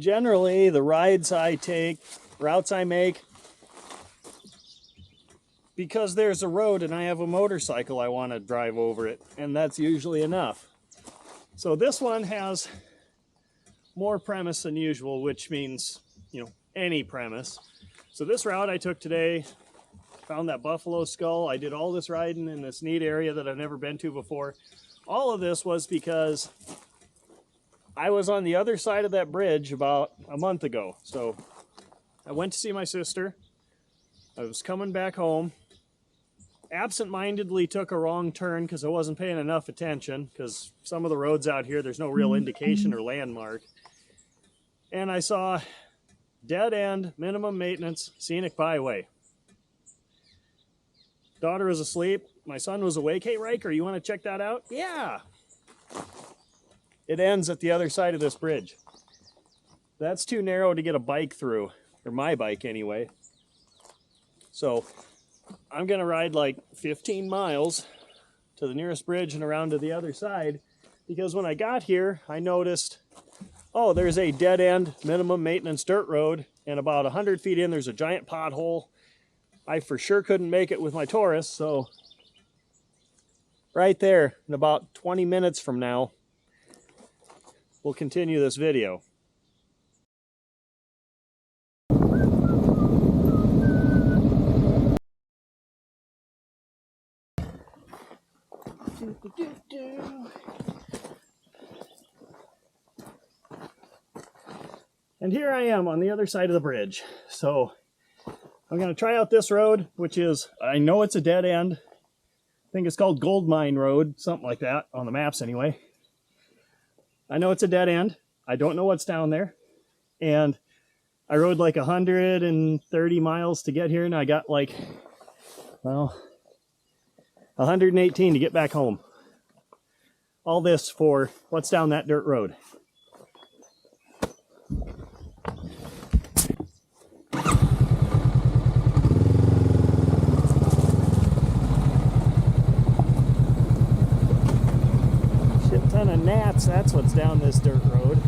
generally the rides I take, routes I make, because there's a road and I have a motorcycle, I want to drive over it, and that's usually enough. So this one has more premise than usual, which means, any premise. So this route I took today, found that buffalo skull. I did all this riding in this neat area that I've never been to before. All of this was because I was on the other side of that bridge about a month ago. So I went to see my sister. I was coming back home. Absent-mindedly took a wrong turn because I wasn't paying enough attention, because some of the roads out here, there's no real indication or landmark. And I saw dead end, minimum maintenance, scenic byway. Daughter was asleep. My son was awake. Hey, Riker, you want to check that out? Yeah. It ends at the other side of this bridge. That's too narrow to get a bike through, or my bike anyway. So I'm going to ride like 15 miles to the nearest bridge and around to the other side, because when I got here, I noticed, oh, there's a dead end minimum maintenance dirt road, and about 100 feet in, there's a giant pothole. I for sure couldn't make it with my Taurus, so right there, in about 20 minutes from now, we'll continue this video. And here I am on the other side of the bridge. So I'm going to try out this road, which is, I know it's a dead end. I think it's called Gold Mine Road, something like that, on the maps anyway. I know it's a dead end. I don't know what's down there. And I rode like 130 miles to get here, and I got like, well, 118 to get back home. All this for what's down that dirt road. Shit ton of gnats, that's what's down this dirt road.